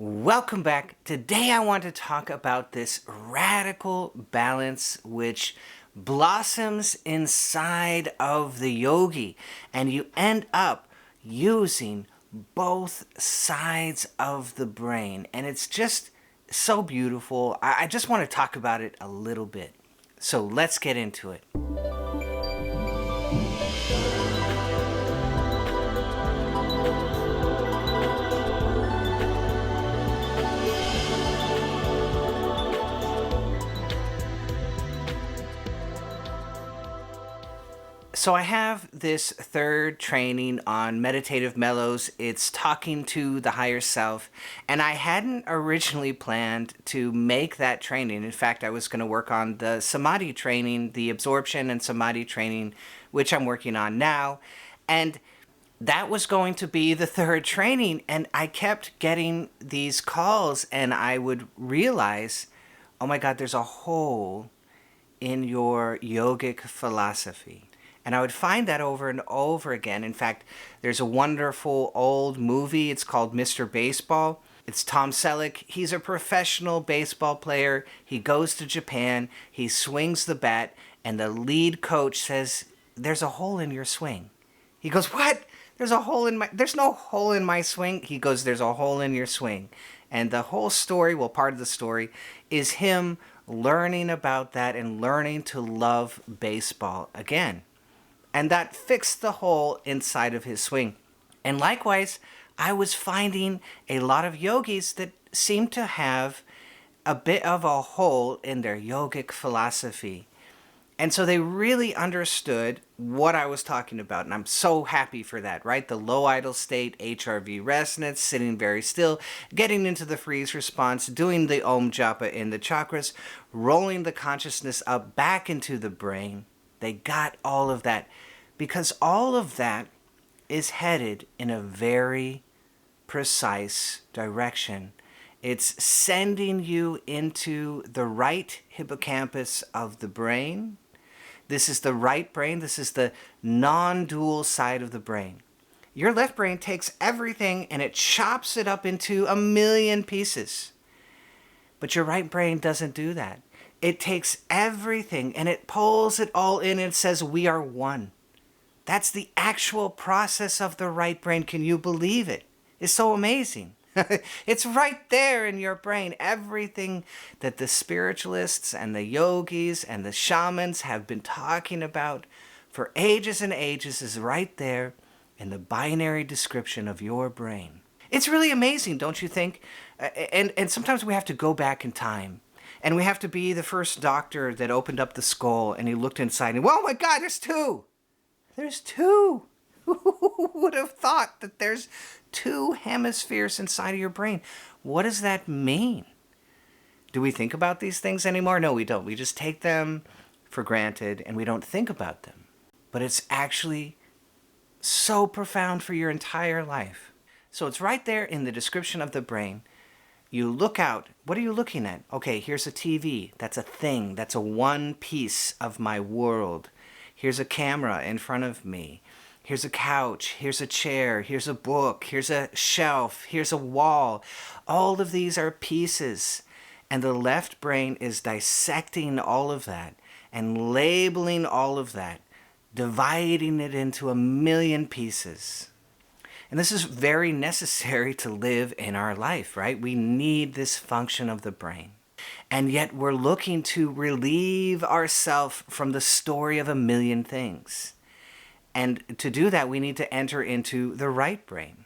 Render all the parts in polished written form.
Welcome back. Today I want to talk about this radical balance which blossoms inside of the yogi, and you end up using both sides of the brain, and it's just so beautiful. I just want to talk about it a little bit. So let's get into it. So I have this third training on meditative mellows. It's talking to the higher self, and I hadn't originally planned to make that training. In fact, I was going to work on the samadhi training, the absorption and samadhi training, which I'm working on now. And that was going to be the third training, and I kept getting these calls, and I would realize, oh my God, there's a hole in your yogic philosophy. And I would find that over and over again. In fact, there's a wonderful old movie. It's called Mr. Baseball. It's Tom Selleck. He's a professional baseball player. He goes to Japan. He swings the bat. And the lead coach says, "There's a hole in your swing." He goes, "What? There's no hole in my swing." He goes, "There's a hole in your swing." And the whole story, well, part of the story, is him learning about that and learning to love baseball again. And that fixed the hole inside of his swing. And likewise, I was finding a lot of yogis that seemed to have a bit of a hole in their yogic philosophy. And so they really understood what I was talking about. And I'm so happy for that, right? The low idle state, HRV resonance, sitting very still, getting into the freeze response, doing the Om Japa in the chakras, rolling the consciousness up back into the brain. They got all of that because all of that is headed in a very precise direction. It's sending you into the right hippocampus of the brain. This is the right brain. This is the non-dual side of the brain. Your left brain takes everything and it chops it up into a million pieces. But your right brain doesn't do that. It takes everything and it pulls it all in and says, we are one. That's the actual process of the right brain. Can you believe it? It's so amazing. It's right there in your brain. Everything that the spiritualists and the yogis and the shamans have been talking about for ages and ages is right there in the binary description of your brain. It's really amazing, don't you think? And sometimes we have to go back in time. And we have to be the first doctor that opened up the skull and he looked inside and, oh my God, there's two. There's two. Who would have thought that there's two hemispheres inside of your brain? What does that mean? Do we think about these things anymore? No, we don't. We just take them for granted and we don't think about them. But it's actually so profound for your entire life. So it's right there in the description of the brain. You look out. What are you looking at? Okay, here's a TV. That's a thing. That's a one piece of my world. Here's a camera in front of me. Here's a couch. Here's a chair. Here's a book. Here's a shelf. Here's a wall. All of these are pieces. And the left brain is dissecting all of that and labeling all of that, dividing it into a million pieces. And this is very necessary to live in our life, right? We need this function of the brain. And yet we're looking to relieve ourselves from the story of a million things. And to do that, we need to enter into the right brain.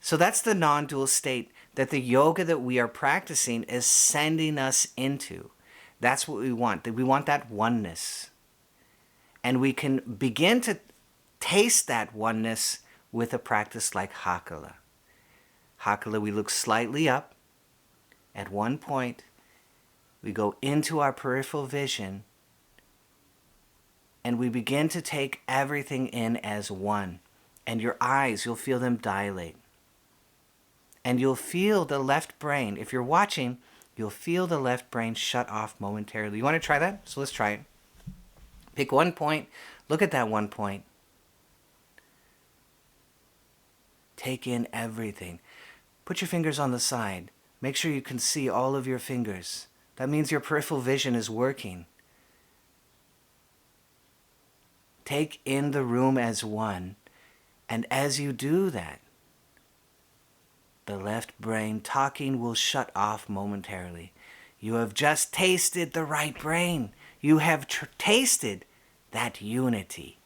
So that's the non-dual state that the yoga that we are practicing is sending us into. That's what we want. We want that oneness. And we can begin to taste that oneness with a practice like Hakala. Hakala, we look slightly up. At one point, we go into our peripheral vision and we begin to take everything in as one. And your eyes, you'll feel them dilate. And you'll feel the left brain. If you're watching, you'll feel the left brain shut off momentarily. You want to try that? So let's try it. Pick one point. Look at that one point. Take in everything. Put your fingers on the side. Make sure you can see all of your fingers. That means your peripheral vision is working. Take in the room as one, and as you do that, the left brain talking will shut off momentarily. You have just tasted the right brain. You have tasted that unity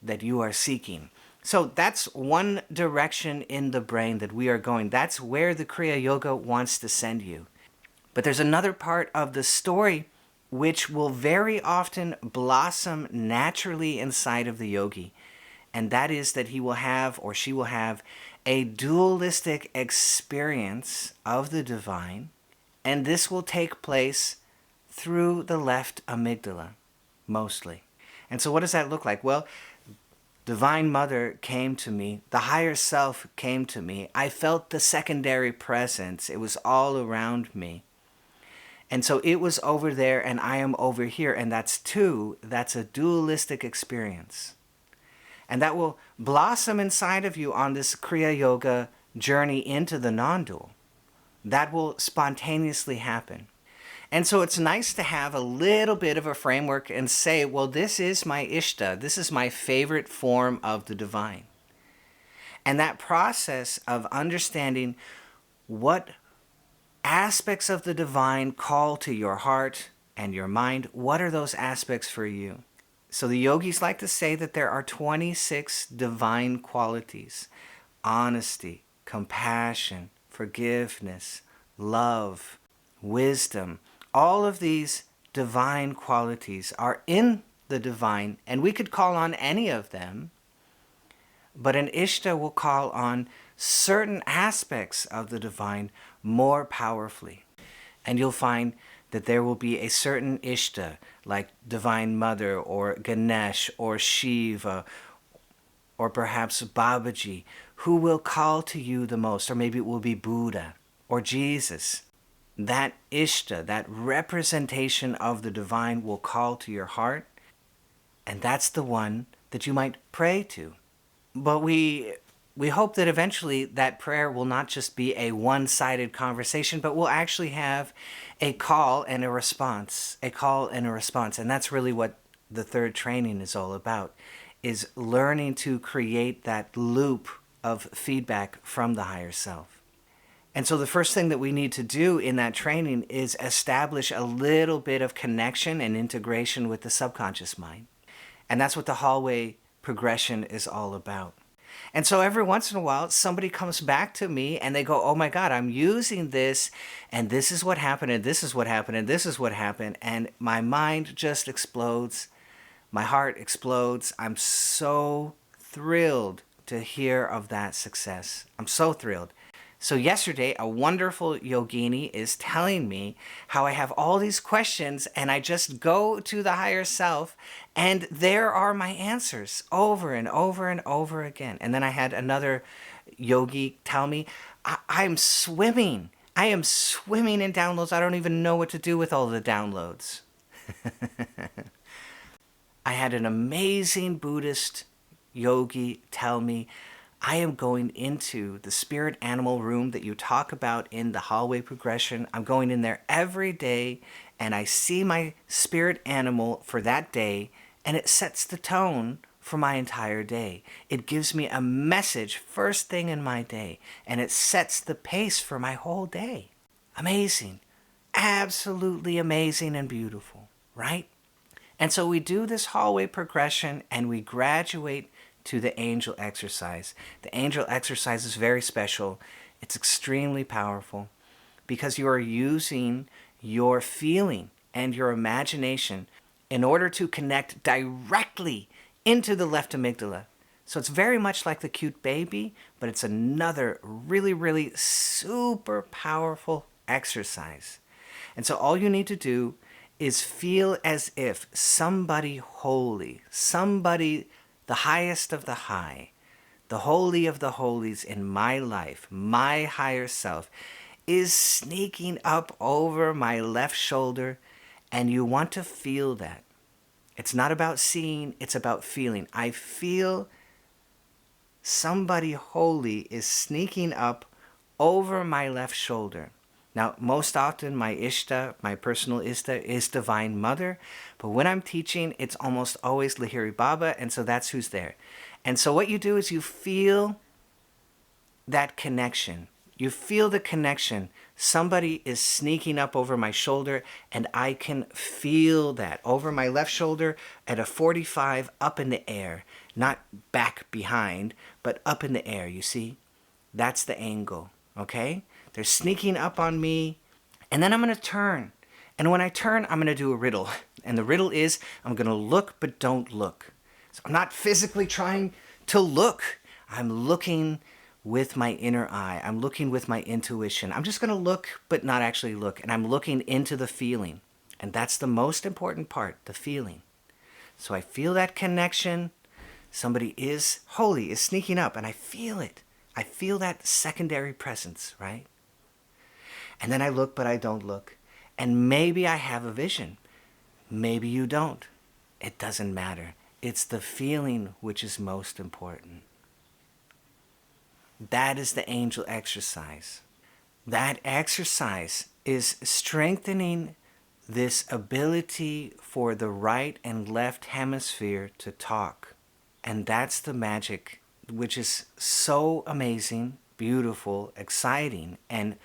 that you are seeking. So that's one direction in the brain that we are going. That's where the Kriya Yoga wants to send you. But there's another part of the story which will very often blossom naturally inside of the yogi. And that is that he will have, or she will have, a dualistic experience of the divine. And this will take place through the left amygdala, mostly. And so what does that look like? Well, Divine Mother came to me. The higher self came to me. I felt the secondary presence. It was all around me. And so it was over there and I am over here. And that's two. That's a dualistic experience. And that will blossom inside of you on this Kriya Yoga journey into the non-dual. That will spontaneously happen. And so it's nice to have a little bit of a framework and say, well, this is my Ishta. This is my favorite form of the divine. And that process of understanding what aspects of the divine call to your heart and your mind, what are those aspects for you? So the yogis like to say that there are 26 divine qualities: honesty, compassion, forgiveness, love, wisdom. All of these divine qualities are in the divine, and we could call on any of them, but an Ishta will call on certain aspects of the divine more powerfully. And you'll find that there will be a certain Ishta, like Divine Mother or Ganesh or Shiva or perhaps Babaji, who will call to you the most, or maybe it will be Buddha or Jesus. That Ishta, that representation of the divine will call to your heart, and that's the one that you might pray to. But we hope that eventually that prayer will not just be a one-sided conversation, but we'll actually have a call and a response, a call and a response. And that's really what the third training is all about, is learning to create that loop of feedback from the higher self. And so the first thing that we need to do in that training is establish a little bit of connection and integration with the subconscious mind. And that's what the hallway progression is all about. And so every once in a while, somebody comes back to me and they go, oh my God, I'm using this, and this is what happened, and this is what happened, and this is what happened. And my mind just explodes. My heart explodes. I'm so thrilled to hear of that success. I'm so thrilled. So yesterday, a wonderful yogini is telling me how I have all these questions and I just go to the higher self and there are my answers over and over and over again. And then I had another yogi tell me, I'm swimming. I am swimming in downloads. I don't even know what to do with all the downloads. I had an amazing Buddhist yogi tell me, I am going into the spirit animal room that you talk about in the hallway progression. I'm going in there every day and I see my spirit animal for that day, and it sets the tone for my entire day. It gives me a message first thing in my day, and it sets the pace for my whole day. Amazing. Absolutely amazing and beautiful, right? And so we do this hallway progression and we graduate to the angel exercise. The angel exercise is very special. It's extremely powerful because you are using your feeling and your imagination in order to connect directly into the left amygdala. So it's very much like the cute baby, but it's another really, really super powerful exercise. And so all you need to do is feel as if somebody holy, somebody the highest of the high, the holy of the holies in my life, my higher self, is sneaking up over my left shoulder, and you want to feel that. It's not about seeing, it's about feeling. I feel somebody holy is sneaking up over my left shoulder. Now, most often my Ishta, my personal Ishta, is Divine Mother, but when I'm teaching, it's almost always Lahiri Baba, and so that's who's there. And so what you do is you feel that connection. You feel the connection. Somebody is sneaking up over my shoulder, and I can feel that over my left shoulder at a 45 up in the air. Not back behind, but up in the air, you see? That's the angle, okay? They're sneaking up on me, and then I'm going to turn. And when I turn, I'm going to do a riddle. And the riddle is, I'm going to look but don't look. So I'm not physically trying to look. I'm looking with my inner eye. I'm looking with my intuition. I'm just going to look but not actually look. And I'm looking into the feeling. And that's the most important part, the feeling. So I feel that connection. Somebody is holy, is sneaking up, and I feel it. I feel that secondary presence, right? And then I look, but I don't look. And maybe I have a vision. Maybe you don't. It doesn't matter. It's the feeling which is most important. That is the angel exercise. That exercise is strengthening this ability for the right and left hemisphere to talk. And that's the magic, which is so amazing, beautiful, exciting, and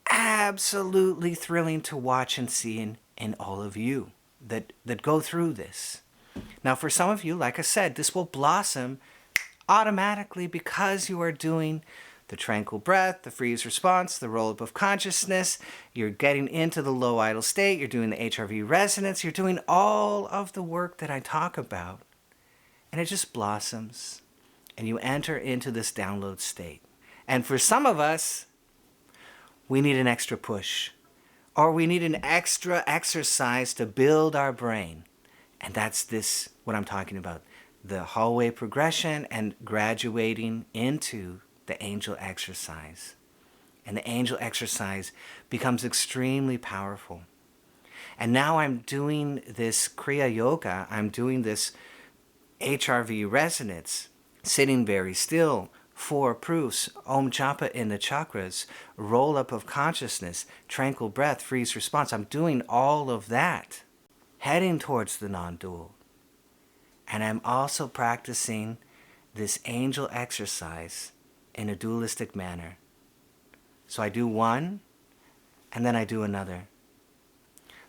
absolutely thrilling to watch and see in all of you that go through this. Now, for some of you, like I said, this will blossom automatically because you are doing the tranquil breath, the freeze response, the roll-up of consciousness. You're getting into the low idle state. You're doing the HRV resonance. You're doing all of the work that I talk about. And it just blossoms. And you enter into this download state. And for some of us, we need an extra push. Or we need an extra exercise to build our brain. And that's this, what I'm talking about. The hallway progression and graduating into the angel exercise. And the angel exercise becomes extremely powerful. And now I'm doing this Kriya Yoga. I'm doing this HRV resonance, sitting very still, 4 proofs, Om Japa in the chakras, roll up of consciousness, tranquil breath, freeze response. I'm doing all of that, heading towards the non-dual. And I'm also practicing this angel exercise in a dualistic manner. So I do one, and then I do another.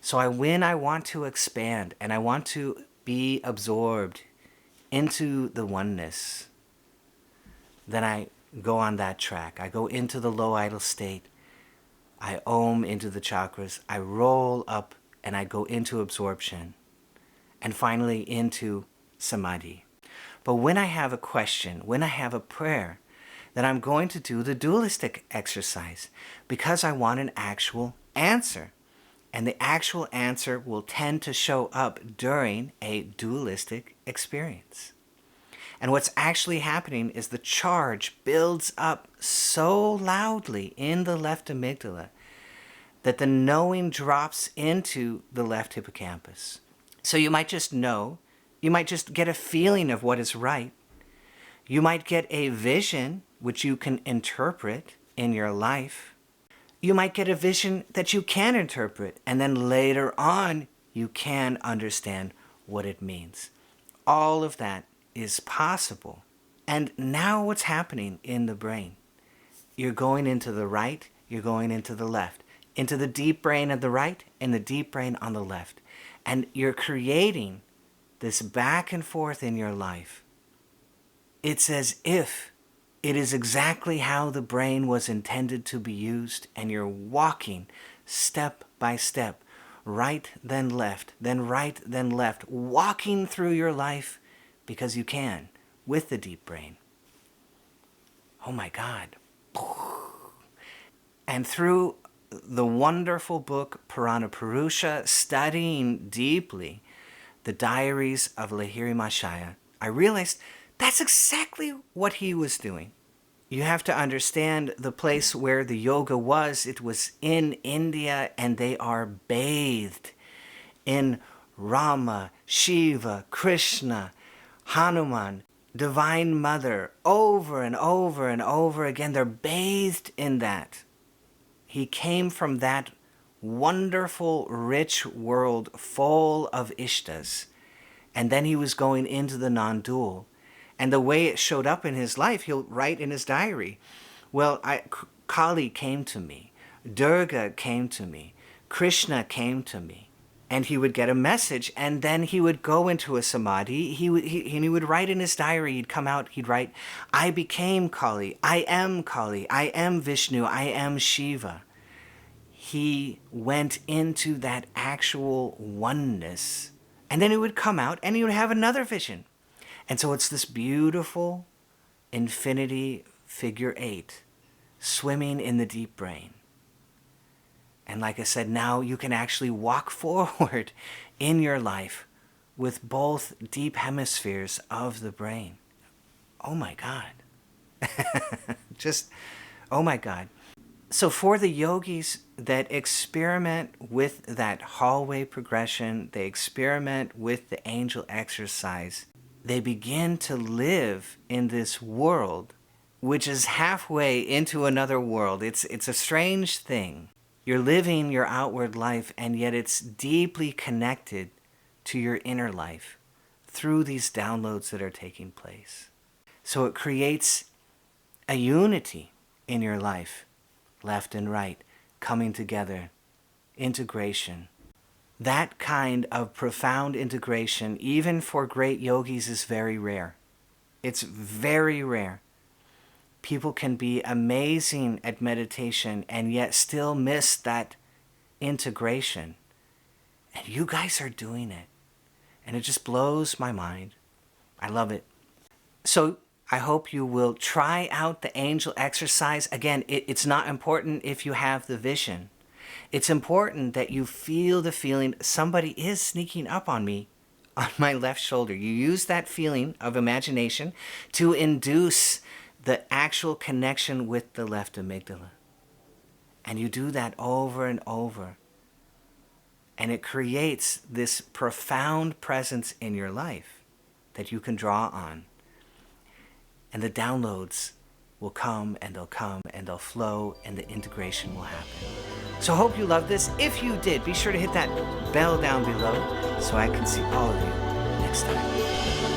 So when I want to expand, and I want to be absorbed into the oneness, then I go on that track. I go into the low idle state. I Om into the chakras. I roll up and I go into absorption. And finally into Samadhi. But when I have a question, when I have a prayer, then I'm going to do the dualistic exercise because I want an actual answer. And the actual answer will tend to show up during a dualistic experience. And what's actually happening is the charge builds up so loudly in the left amygdala that the knowing drops into the left hippocampus. So you might just know, you might just get a feeling of what is right. You might get a vision which you can interpret in your life. You might get a vision that you can interpret, and then later on you can understand what it means. All of that is possible. And now what's happening in the brain? You're going into the right, you're going into the left, into the deep brain on the right and the deep brain on the left. And you're creating this back and forth in your life. It's as if it is exactly how the brain was intended to be used, and you're walking step by step, right then left, then right then left, walking through your life because you can, with the deep brain. Oh my God. And through the wonderful book Purana Purusha, studying deeply the diaries of Lahiri Mahashaya, I realized that's exactly what he was doing. You have to understand the place where the yoga was. It was in India, and they are bathed in Rama, Shiva, Krishna, Hanuman, Divine Mother, over and over and over again. They're bathed in that. He came from that wonderful, rich world full of Ishtas. And then he was going into the non-dual. And the way it showed up in his life, he'll write in his diary, well, Kali came to me, Durga came to me, Krishna came to me. And he would get a message, and then he would go into a samadhi. He would write in his diary, he'd come out, he'd write, I became Kali, I am Vishnu, I am Shiva. He went into that actual oneness. And then he would come out and he would have another vision. And so it's this beautiful infinity figure 8 swimming in the deep brain. And like I said, now you can actually walk forward in your life with both deep hemispheres of the brain. Oh my God. Just, oh my God. So for the yogis that experiment with that hallway progression, they experiment with the angel exercise, they begin to live in this world, which is halfway into another world. It's a strange thing. You're living your outward life, and yet it's deeply connected to your inner life through these downloads that are taking place. So it creates a unity in your life, left and right, coming together, integration. That kind of profound integration, even for great yogis, is very rare. It's very rare. People can be amazing at meditation and yet still miss that integration. And you guys are doing it. And it just blows my mind. I love it. So I hope you will try out the angel exercise. Again, it's not important if you have the vision. It's important that you feel the feeling, somebody is sneaking up on me on my left shoulder. You use that feeling of imagination to induce the actual connection with the left amygdala. And you do that over and over. And it creates this profound presence in your life that you can draw on. And the downloads will come, and they'll come, and they'll flow, and the integration will happen. So I hope you love this. If you did, be sure to hit that bell down below so I can see all of you next time.